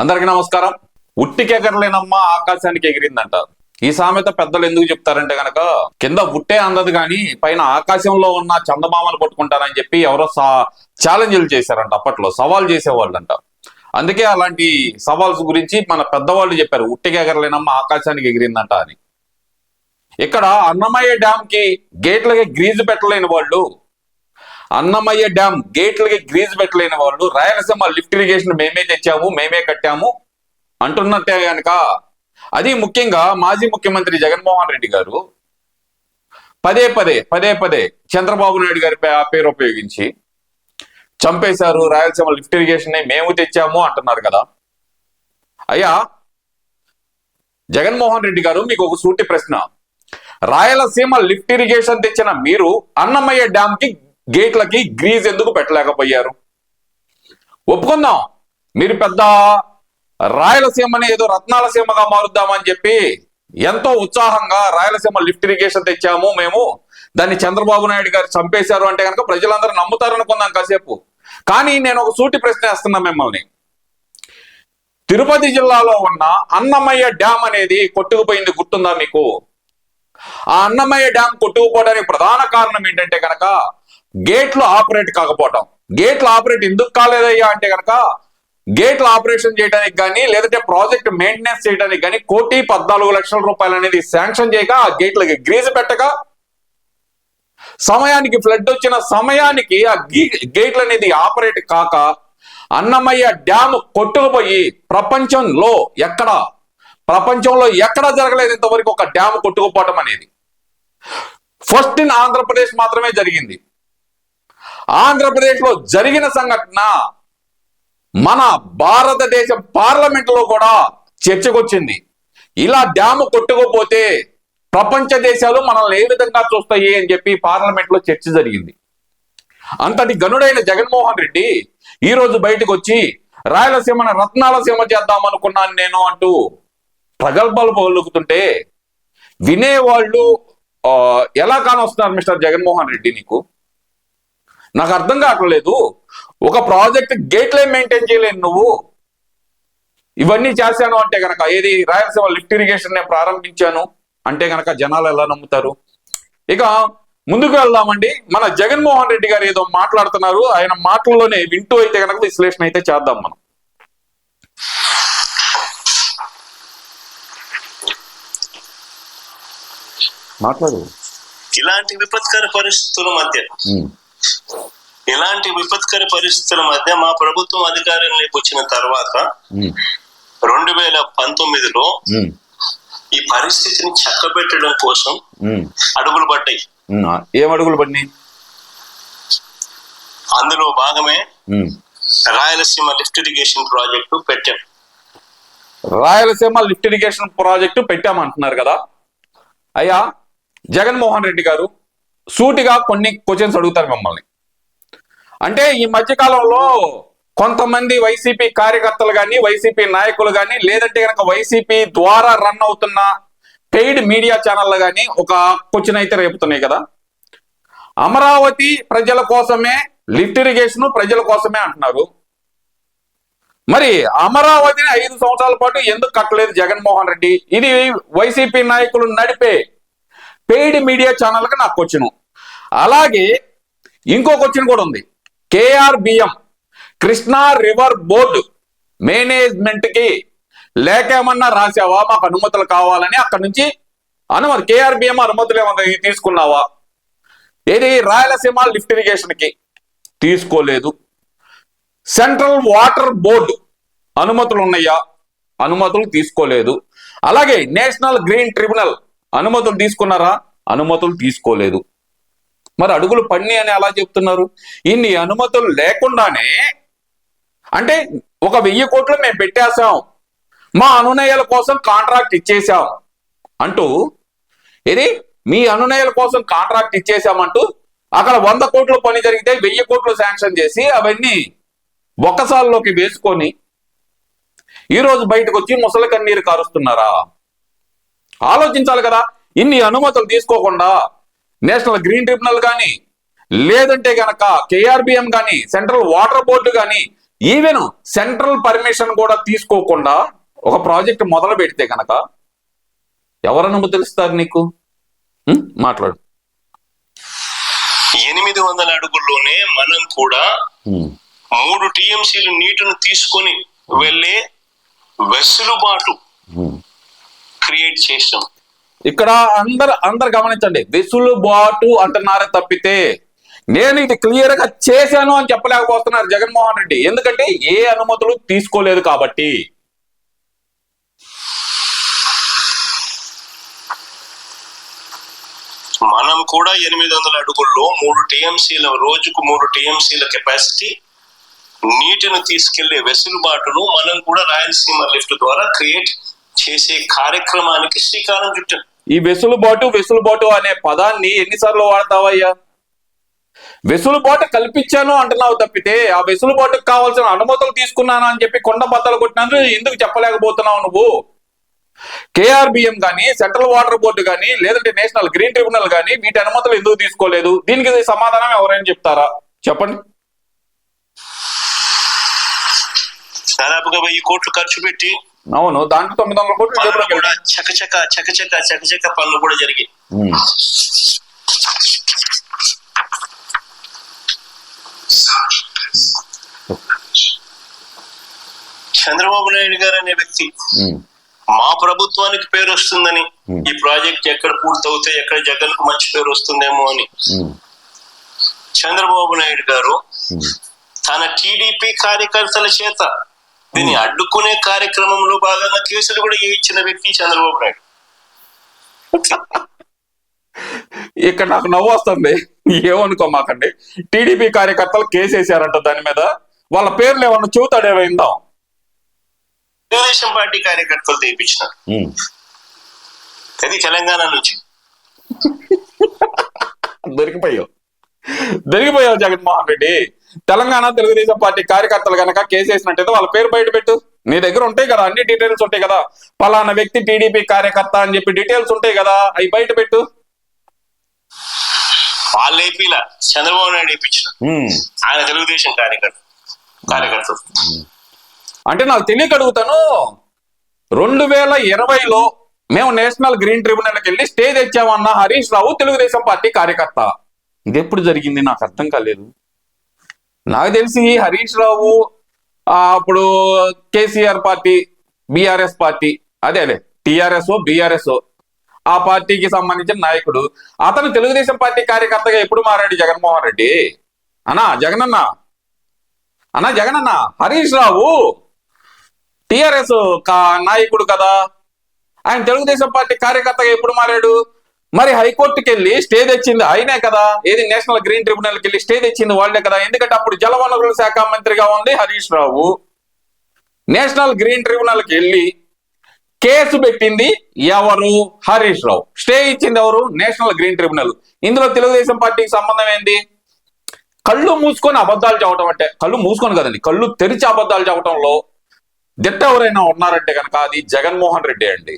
అందరికీ నమస్కారం. ఉట్టికెగరలేనమ్మ ఆకాశానికి ఎగిరిందంటారు. ఈ సామెత పెద్దలు ఎందుకు చెప్తారంటే గనక కింద ఉట్టే అందదు కానీ పైన ఆకాశంలో ఉన్న చందమామలు పట్టుకుంటారని చెప్పి ఎవరో ఛాలెంజ్లు చేశారంట. అప్పట్లో సవాల్ చేసేవాళ్ళంట. అందుకే అలాంటి సవాల్స్ గురించి మన పెద్దవాళ్ళు చెప్పారు, ఉట్టికెగరలేనమ్మ ఆకాశానికి ఎగిరిందంట అని. ఇక్కడ అన్నమయ్య డ్యామ్ కి గేట్లకి గ్రీజు పెట్టలేని వాళ్ళు, అన్నమయ్య డ్యామ్ గేట్లకి గ్రీజు పెట్టలేని వాళ్ళు రాయలసీమ లిఫ్ట్ ఇరిగేషన్ మేమే తెచ్చాము, మేమే కట్టాము అంటున్నట్టే కనుక, అది ముఖ్యంగా మాజీ ముఖ్యమంత్రి జగన్మోహన్ రెడ్డి గారు పదే పదే చంద్రబాబు నాయుడు గారి పేరు ఉపయోగించి చంపేశారు, రాయలసీమ లిఫ్ట్ ఇరిగేషన్ మేము తెచ్చాము అంటున్నారు కదా. అయ్యా జగన్మోహన్ రెడ్డి గారు, మీకు ఒక సూటి ప్రశ్న. రాయలసీమ లిఫ్ట్ ఇరిగేషన్ తెచ్చిన మీరు అన్నమయ్య డ్యామ్ కి గేట్లకి గ్రీజ్ ఎందుకు పెట్టలేకపోయారు? ఒప్పుకుందాం, మీరు పెద్ద రాయలసీమని ఏదో రత్నాల సీమగా మారుద్దామని చెప్పి ఎంతో ఉత్సాహంగా రాయలసీమ లిఫ్ట్ ఇరిగేషన్ తెచ్చాము మేము, దాన్ని చంద్రబాబు నాయుడు గారు చంపేశారు అంటే కనుక ప్రజలందరూ నమ్ముతారు అనుకుందాం కాసేపు. కానీ నేను ఒక సూటి ప్రశ్న వేస్తున్నా మిమ్మల్ని. తిరుపతి జిల్లాలో ఉన్న అన్నమయ్య డ్యామ్ అనేది కొట్టుకుపోయింది, గుర్తుందా మీకు? ఆ అన్నమయ్య డ్యామ్ కొట్టుకుపోవడానికి ప్రధాన కారణం ఏంటంటే కనుక గేట్లు ఆపరేట్ కాకపోవటం. గేట్లు ఆపరేట్ ఎందుకు కాలేదయ్యా అంటే కనుక, గేట్లు ఆపరేషన్ చేయడానికి కానీ లేదంటే ప్రాజెక్ట్ మెయింటెనెన్స్ చేయడానికి కానీ 1,14,00,000 రూపాయలు అనేది శాంక్షన్ చేయక, ఆ గేట్లకి గ్రీజు పెట్టక, సమయానికి ఫ్లడ్ వచ్చిన సమయానికి ఆ గేట్లు అనేది ఆపరేట్ కాక అన్నమయ్య డ్యామ్ కొట్టుకుపోయి ప్రపంచంలో ఎక్కడ జరగలేదు ఇంతవరకు ఒక డ్యామ్ కొట్టుకుపోవటం అనేది. ఫస్ట్ ఇన్ ఆంధ్రప్రదేశ్ మాత్రమే జరిగింది. ఆంధ్రప్రదేశ్ లో జరిగిన సంఘటన మన భారతదేశ పార్లమెంట్ లో కూడా చర్చకొచ్చింది. ఇలా డ్యాము కొట్టుకోపోతే ప్రపంచ దేశాలు మనల్ని ఏ విధంగా చూస్తాయి అని చెప్పి పార్లమెంట్ లో చర్చ జరిగింది. అంతటి గనుడైన జగన్మోహన్ రెడ్డి ఈ రోజు బయటకు వచ్చి రాయలసీమను రత్నాల సీమ చేద్దాం అనుకున్నాను నేను అంటూ ప్రగల్భాలు పలుకుతుంటే వినేవాళ్ళు ఎలా కానొస్తున్నారు మిస్టర్ జగన్మోహన్ రెడ్డి? నాకు అర్థం కావట్లేదు. ఒక ప్రాజెక్ట్ గేట్లే మెయింటైన్ చేయలేను నువ్వు, ఇవన్నీ చేశాను అంటే గనక, ఏది రాయలసీమ లిఫ్ట్ ఇరిగేషన్ నే ప్రారంభించాను అంటే గనక జనాలు ఎలా నమ్ముతారు? ఇక ముందుకు వెళ్దామండి. మన జగన్మోహన్ రెడ్డి గారు ఏదో మాట్లాడుతున్నారు, ఆయన మాటల్లోనే వింటూ అయితే గనక విశ్లేషణ అయితే చేద్దాం మనం. మాట్లాడు. ఇలాంటి విపత్కర పరిస్థితుల మధ్య మా ప్రభుత్వం అధికారంలోకి వచ్చిన తర్వాత 2019లో ఈ పరిస్థితిని చక్కబెట్టడం కోసం అడుగులు పడ్డాయి. ఏం అడుగులు పడినాయి? అందులో భాగమే రాయలసీమ లిఫ్ట్ ఇరిగేషన్ ప్రాజెక్టు పెట్టాం. రాయలసీమ లిఫ్ట్ ఇరిగేషన్ ప్రాజెక్టు పెట్టామంటున్నారు కదా. అయ్యా జగన్మోహన్ రెడ్డి గారు, సూటిగా కొన్ని క్వశ్చన్స్ అడుగుతారు మిమ్మల్ని. అంటే ఈ మధ్యకాలంలో కొంతమంది వైసీపీ కార్యకర్తలు కానీ, వైసీపీ నాయకులు కానీ, లేదంటే కనుక వైసీపీ ద్వారా రన్ అవుతున్న పెయిడ్ మీడియా ఛానళ్ళు కానీ ఒక క్వశ్చన్ అయితే రేపుతున్నాయి కదా. అమరావతి ప్రజల కోసమే, లిఫ్ట్ ఇరిగేషన్ ప్రజల కోసమే అంటున్నారు. మరి అమరావతిని 5 సంవత్సరాల పాటు ఎందుకు కట్టలేదు జగన్మోహన్ రెడ్డి? ఇది వైసీపీ నాయకులు నడిపే పెయిడ్ మీడియా ఛానల్కి నాకు క్వశ్చన్. అలాగే ఇంకో క్వశ్చన్ కూడా ఉంది. KRBM Krishna river board management కి లేఖ ఏమన్నా రాసావా మాకు అనుమతులు కావాలని? అక్కడి నుంచి KRBM అనుమతులు ఏమన్నా తీసుకున్నావా? ఏది రాయలసీమ లిఫ్ట్ ఇరిగేషన్ కి తీసుకోలేదు. సెంట్రల్ వాటర్ బోర్డు అనుమతులు ఉన్నాయా? అనుమతులు తీసుకోలేదు. అలాగే నేషనల్ గ్రీన్ ట్రిబ్యునల్ అనుమతులు తీసుకున్నారా? అనుమతులు తీసుకోలేదు. మరి అడుగులు పడినాయి అని అలా చెప్తున్నారు. ఇన్ని అనుమతులు లేకుండానే, అంటే ఒక 1000 కోట్లు మేము పెట్టేశాం, మా అనునయాల కోసం కాంట్రాక్ట్ ఇచ్చేసాం అంటూ, ఇది మీ అనునయాల కోసం కాంట్రాక్ట్ ఇచ్చేసామంటూ అక్కడ 100 కోట్ల పని జరిగితే 1000 కోట్లు శాంక్షన్ చేసి అవన్నీ ఒక్కసారిలోకి వేసుకొని ఈరోజు బయటకు వచ్చి ముసలి కన్నీరు కారుస్తున్నారా? ఆలోచించాలి కదా. ఇన్ని అనుమతులు తీసుకోకుండా నేషనల్ గ్రీన్ ట్రిబ్యునల్ కానీ, లేదంటే గనక KRBM కానీ, సెంట్రల్ వాటర్ బోర్డు కానీ ఈవెన్ సెంట్రల్ పర్మిషన్ కూడా తీసుకోకుండా ఒక ప్రాజెక్ట్ మొదలు పెడితే కనుక ఎవరు అనుమతిస్తారు నీకు? మాట్లాడు. 800 అడుగుల్లోనే మనం కూడా 3 టీఎంసీలు నీటిని తీసుకొని వెళ్ళే వెసులుబాటు క్రియేట్ చేసాం. ఇక్కడ అందరు గమనించండి, వెసులుబాటు అంటున్నారే తప్పితే నేను ఇది క్లియర్ గా చేశాను అని చెప్పలేకపోతున్నారు జగన్మోహన్ రెడ్డి. ఎందుకంటే ఏ అనుమతులు తీసుకోలేదు కాబట్టి. మనం కూడా 800 అడుగుల్లో 3 టీఎంసీల రోజుకు 3 టీఎంసీల కెపాసిటీ నీటిని తీసుకెళ్లే వెసులుబాటును మనం కూడా రాయలసీమ లిఫ్ట్ ద్వారా క్రియేట్ చేసే కార్యక్రమానికి శ్రీకారం చుట్టాం. ఈ వెసులుబాటు అనే పదాన్ని ఎన్నిసార్లు వాడతావయ్యా? వెసులుబాటు కల్పించాను అంటున్నావు తప్పితే ఆ వెసులుబాటుకు కావాల్సిన అనుమతులు తీసుకున్నాను అని చెప్పి కొండ బద్దలు కొట్టినందుకు ఎందుకు చెప్పలేకపోతున్నావు నువ్వు? కేఆర్బిఎం కానీ, సెంట్రల్ వాటర్ బోర్డు కానీ, లేదంటే నేషనల్ గ్రీన్ ట్రిబ్యునల్ కానీ వీటి అనుమతులు ఎందుకు తీసుకోలేదు? దీనికి సమాధానం ఎవరైనా చెప్తారా? చెప్పండి. దాదాపుగా 1000 కోట్లు ఖర్చు పెట్టి, అవును, దాంట్లో 900 కోట్లు కూడా చకచక పనులు కూడా జరిగాయి. చంద్రబాబు నాయుడు గారు అనే వ్యక్తి మా ప్రభుత్వానికి పేరు వస్తుందని, ఈ ప్రాజెక్ట్ ఎక్కడ పూర్తవుతే ఎక్కడ జగన్ కు మంచి పేరు వస్తుందేమో అని చంద్రబాబు నాయుడు గారు తన టీడీపీ కార్యకర్తల చేత దీన్ని అడ్డుకునే కార్యక్రమంలో భాగంగా కేసులు కూడా ఇచ్చిన వ్యక్తి చంద్రబాబు నాయుడు. ఇక్కడ నాకు నవ్వు వస్తుంది. ఏమనుకో మాకండి, టీడీపీ కార్యకర్తలు కేసు వేసారంట దాని మీద. వాళ్ళ పేర్లు ఏమన్నా చూతాడేమో ఇందాం. తెలుగుదేశం పార్టీ కార్యకర్తలు తెప్పించినారు. అది తెలంగాణ నుంచి. దొరికిపోయావు జగన్మోహన్ రెడ్డి. తెలంగాణ తెలుగుదేశం పార్టీ కార్యకర్తలు కనుక కేసు వేసినట్టయితే వాళ్ళ పేరు బయట పెట్టు. నీ దగ్గర ఉంటాయి కదా, అన్ని డీటెయిల్స్ ఉంటాయి కదా. పలానా వ్యక్తి టీడీపీ కార్యకర్త అని చెప్పి డీటెయిల్స్ ఉంటాయి కదా, అవి బయట పెట్టు. వాళ్ళు ఏపీలా చంద్రబాబు నాయుడు వేయించిన ఆయన తెలుగుదేశం కార్యకర్త. అంటే నాకు తెలియక అడుగుతాను, 2020లో మేము నేషనల్ గ్రీన్ ట్రిబ్యునల్కి వెళ్ళి స్టే తెచ్చామన్న హరీష్ రావు తెలుగుదేశం పార్టీ కార్యకర్త. ఇది ఎప్పుడు జరిగింది నాకు అర్థం కాలేదు. నాకు తెలిసి హరీష్ రావు అప్పుడు కేసీఆర్ పార్టీ, బీఆర్ఎస్ పార్టీ, అదే టిఆర్ఎస్ బీఆర్ఎస్ ఆ పార్టీకి సంబంధించిన నాయకుడు. అతను తెలుగుదేశం పార్టీ కార్యకర్తగా ఎప్పుడు మారాడు జగన్మోహన్ రెడ్డి? జగనన్న హరీష్ రావు టిఆర్ఎస్ నాయకుడు కదా, ఆయన తెలుగుదేశం పార్టీ కార్యకర్తగా ఎప్పుడు మారాడు? మరి హైకోర్టుకి వెళ్ళి స్టే తెచ్చింది ఆయనే కదా. ఏది నేషనల్ గ్రీన్ ట్రిబ్యునల్కి వెళ్ళి స్టే తెచ్చింది వాళ్లే కదా. ఎందుకంటే అప్పుడు జలవనరుల శాఖ మంత్రిగా ఉంది హరీష్ రావు. నేషనల్ గ్రీన్ ట్రిబ్యునల్కి వెళ్ళి కేసు పెట్టింది ఎవరు? హరీష్ రావు. స్టే ఇచ్చింది ఎవరు? National green tribunal. ఇందులో తెలుగుదేశం పార్టీకి సంబంధం ఏంది? కళ్ళు మూసుకొని అబద్ధాలు చెప్పడం అంటే, కళ్ళు మూసుకొని కదండి, కళ్ళు తెరిచి అబద్ధాలు చెప్పడంలో దిట్ట ఎవరైనా ఉన్నారంటే కనుక అది జగన్మోహన్ రెడ్డి అండి.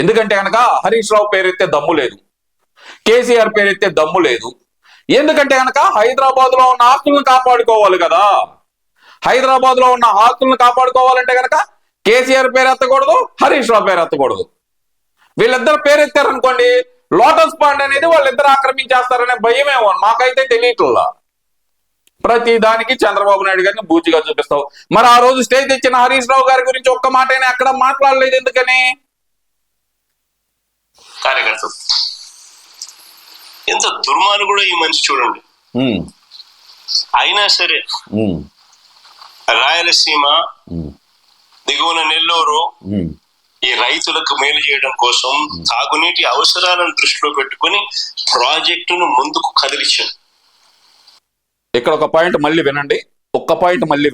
ఎందుకంటే కనుక హరీష్ రావు పేరెత్తే దమ్ము లేదు, కేసీఆర్ పేరెత్తే దమ్ము లేదు. ఎందుకంటే కనుక హైదరాబాద్ లో ఉన్న ఆస్తులను కాపాడుకోవాలి కదా. హైదరాబాద్ లో ఉన్న ఆస్తులను కాపాడుకోవాలంటే కనుక కేసీఆర్ పేరు ఎత్తకూడదు, హరీష్ రావు పేరు ఎత్తకూడదు. వీళ్ళిద్దరు పేరు ఎత్తారనుకోండి, లోటస్ పాండ్ అనేది వాళ్ళిద్దరు ఆక్రమించేస్తారనే భయమేమో మాకైతే తెలియట్లా. ప్రతి దానికి చంద్రబాబు నాయుడు గారిని బూచిగా చూపిస్తావు. మరి ఆ రోజు స్టే తెచ్చిన హరీష్ రావు గారి గురించి ఒక్క మాట అయినా ఎక్కడ మాట్లాడలేదు ఎందుకని? కార్యకర్త ఎంత దుర్మార్గుడో ఈ మనిషి చూడండి. అయినా సరే రాయలసీమ దిగువన నెల్లూరు ఈ రైతులకు మేలు చేయడం కోసం తాగునీటి అవసరాలను దృష్టిలో పెట్టుకుని ప్రాజెక్టును ముందుకు కదిలించారు. ఇక్కడ ఒక పాయింట్ మళ్ళీ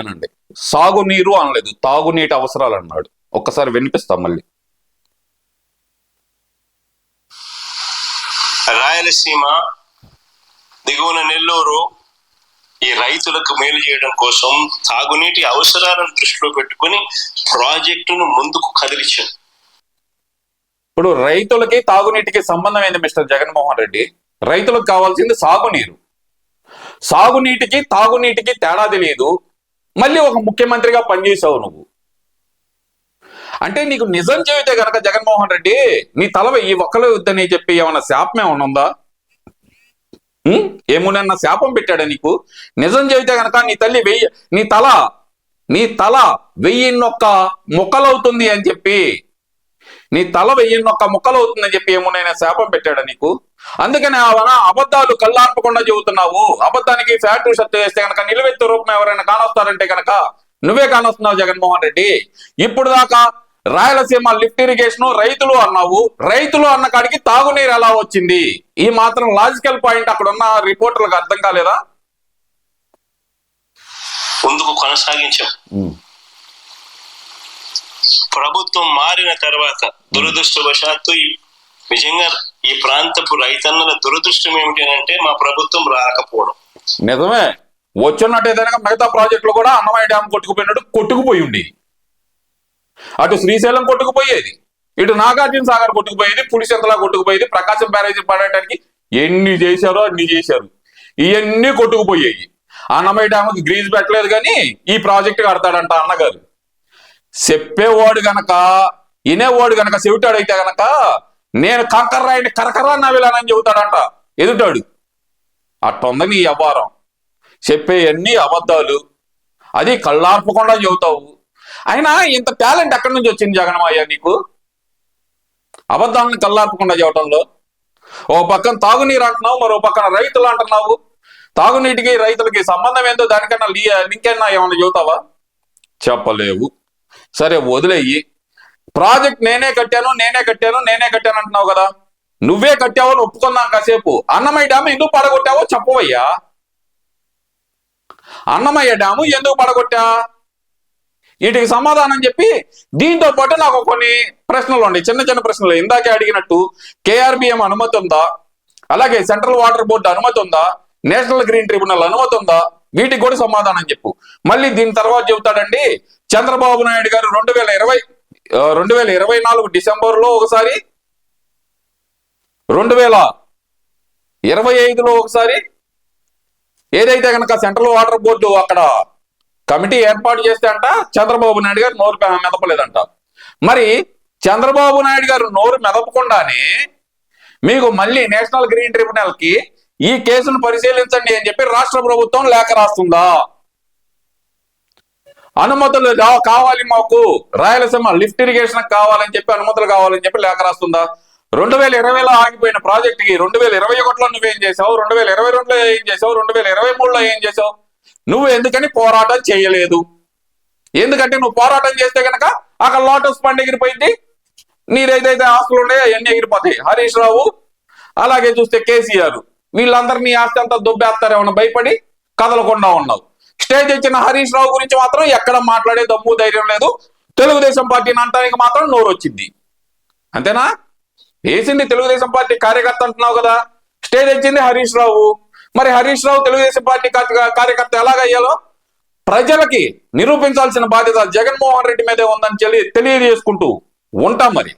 వినండి, సాగునీరు అనలేదు, తాగునీటి అవసరాలు అన్నాడు. ఒక్కసారి వినిపిస్తాం మళ్ళీ. రాయలసీమ దిగువన నెల్లూరు ఈ రైతులకు మేలు చేయడం కోసం తాగునీటి అవసరాలను దృష్టిలో పెట్టుకుని ప్రాజెక్టును ముందుకు కదిలించారు. ఇప్పుడు రైతులకి తాగునీటికి సంబంధం ఏంది మిస్టర్ జగన్మోహన్ రెడ్డి? రైతులకు కావాల్సింది సాగునీరు. సాగునీటికి తాగునీటికి తేడా తెలియదు. మళ్ళీ ఒక ముఖ్యమంత్రిగా పనిచేసావు నువ్వు. అంటే నీకు నిజం చెబితే గనక జగన్మోహన్ రెడ్డి నీ తల ఈ ఒక్కలే వద్దని చెప్పి ఏమన్నా శాపం ఏమన్నా ఉందా? ఏమునన్నా శాపం పెట్టాడా నీకు? నిజం చెబితే గనక నీ తల 1001 ముక్కలవుతుంది అని చెప్పి, నీ తల 1001 ముక్కలవుతుందని చెప్పి ఏమునైనా శాపం పెట్టాడా నీకు? అందుకని అబద్ధాలు కళ్ళార్పకుండా చెబుతున్నావు. అబద్ధానికి ఫ్యాక్టరీ షర్ట్ వేస్తే కనుక నిలువెత్తు రూపం ఎవరైనా కానొస్తారంటే కనుక నువ్వే కానొస్తున్నావు జగన్మోహన్ రెడ్డి. ఇప్పుడు దాకా రాయలసీమ లిఫ్ట్ ఇరిగేషన్ రైతులు అన్నావు. రైతులు అన్న కాడికి తాగునీరు ఎలా వచ్చింది? ఈ మాత్రం లాజికల్ పాయింట్ అక్కడ ఉన్న రిపోర్టర్లకు అర్థం కాలేదా? ముందుకు కొనసాగించాం. ప్రభుత్వం మారిన తర్వాత దురదృష్టవశాత్తు నిజంగా ఈ ప్రాంతపు రైతన్నల దురదృష్టం ఏమిటి అంటే మా ప్రభుత్వం రాకపోవడం. నిజమే, వచ్చున్నట్టు ఏదైనా మిగతా ప్రాజెక్టులు కూడా అన్నమయ్య డ్యామ్ కొట్టుకుపోయినట్టు కొట్టుకుపోయి ఉండి, అటు శ్రీశైలం కొట్టుకుపోయేది, ఇటు నాగార్జున సాగర్ కొట్టుకుపోయేది, పులిచెంతలా కొట్టుకుపోయేది, ప్రకాశం బ్యారేజీ పడటానికి ఎన్ని చేశారో అన్ని చేశారు. ఇవన్నీ కొట్టుకుపోయాయి. అన్నమయ్య డ్యామ్కి గ్రీజ్ పెట్టలేదు కానీ ఈ ప్రాజెక్టు కడతాడంట అన్నగారు. చెప్పేవాడు గనక వినేవాడు గనక చెవిటాడైతే గనక నేను కంకర్రాయిని కరకరా నవ్విలానని చెబుతాడంట ఎదుటాడు. అట్టుంది నీ వ్యవహారం. చెప్పే అన్ని అబద్ధాలు, అది కళ్ళార్పకుండా చెబుతావు. అయినా ఇంత టాలెంట్ ఎక్కడి నుంచి వచ్చింది జగన్మయ్య నీకు? అబద్ధాలను కళ్ళార్పకుండా చెప్పడంలో ఓ పక్కన తాగునీరు అంటున్నావు, మరో పక్కన రైతులు అంటున్నావు. తాగునీటికి రైతులకి సంబంధం ఏందో దానికన్నా లింక్ అయినా ఏమన్నా చెబుతావా? చెప్పలేవు. సరే వదిలేయి. ప్రాజెక్ట్ నేనే కట్టాను అంటున్నావు కదా. నువ్వే కట్టావో ఒప్పుకుందాం కాసేపు. అన్నమయ్య డ్యాము ఎందుకు పడగొట్టావో చెప్పవయ్యా. అన్నమయ్య డ్యాము ఎందుకు పడగొట్టా? వీటికి సమాధానం చెప్పి దీంతో పాటు నాకు కొన్ని ప్రశ్నలు ఉన్నాయి, చిన్న చిన్న ప్రశ్నలు. ఇందాకే అడిగినట్టు KRBM అనుమతి ఉందా, అలాగే సెంట్రల్ వాటర్ బోర్డు అనుమతి ఉందా, నేషనల్ గ్రీన్ ట్రిబ్యునల్ అనుమతి ఉందా? వీటికి కూడా సమాధానం చెప్పు. మళ్ళీ దీని తర్వాత చెబుతాడండి చంద్రబాబు నాయుడు గారు 2024 డిసెంబర్లో ఒకసారి, 2025లో ఒకసారి ఏదైతే కనుక సెంట్రల్ వాటర్ బోర్డు అక్కడ కమిటీ ఏర్పాటు చేస్తే అంట చంద్రబాబు నాయుడు గారు నోరు మెదపలేదంట. మరి చంద్రబాబు నాయుడు గారు నోరు మెదపకుండానే మీకు మళ్ళీ నేషనల్ గ్రీన్ ట్రిబ్యునల్ కి ఈ కేసును పరిశీలించండి అని చెప్పి రాష్ట్ర ప్రభుత్వం లేఖ రాస్తుందా? అనుమతులు కావాలి మాకు, రాయలసీమ లిఫ్ట్ ఇరిగేషన్ కావాలని చెప్పి అనుమతులు కావాలని చెప్పి లేఖ రాస్తుందా? 2020లో ఆగిపోయిన ప్రాజెక్టుకి 2021లో నువ్వేం చేసావు, 2022లో ఏం చేసావు, 2023లో ఏం చేసావు? నువ్వు ఎందుకని పోరాటం చేయలేదు? ఎందుకంటే నువ్వు పోరాటం చేస్తే కనుక అక్కడ లోటస్ పండు ఎగిరిపోయింది, నీదైతే ఆస్తులు ఉన్నాయో అవన్నీ ఎగిరిపోతాయి. హరీష్ రావు అలాగే చూస్తే కేసీఆర్ వీళ్ళందరినీ ఆస్తి అంతా దుబ్బేస్తారేమన్నా భయపడి కదలకుండా ఉన్నావు. స్టేజ్ ఇచ్చిన హరీష్ రావు గురించి మాత్రం ఎక్కడ మాట్లాడే దమ్ము ధైర్యం లేదు. తెలుగుదేశం పార్టీని అంటానికి మాత్రం నోరు వచ్చింది. అంతేనా? వేసింది తెలుగుదేశం పార్టీ కార్యకర్త అంటున్నావు కదా, స్టేజ్ ఇచ్చింది హరీష్ రావు. మరి హరీష్ రావు తెలుగుదేశం పార్టీ కార్యకర్త ఎలాగయ్యాలో ప్రజలకి నిరూపించాల్సిన బాధ్యత జగన్మోహన్ రెడ్డి మీదే ఉందని తెలియజేసుకుంటూ ఉంటాం మరి.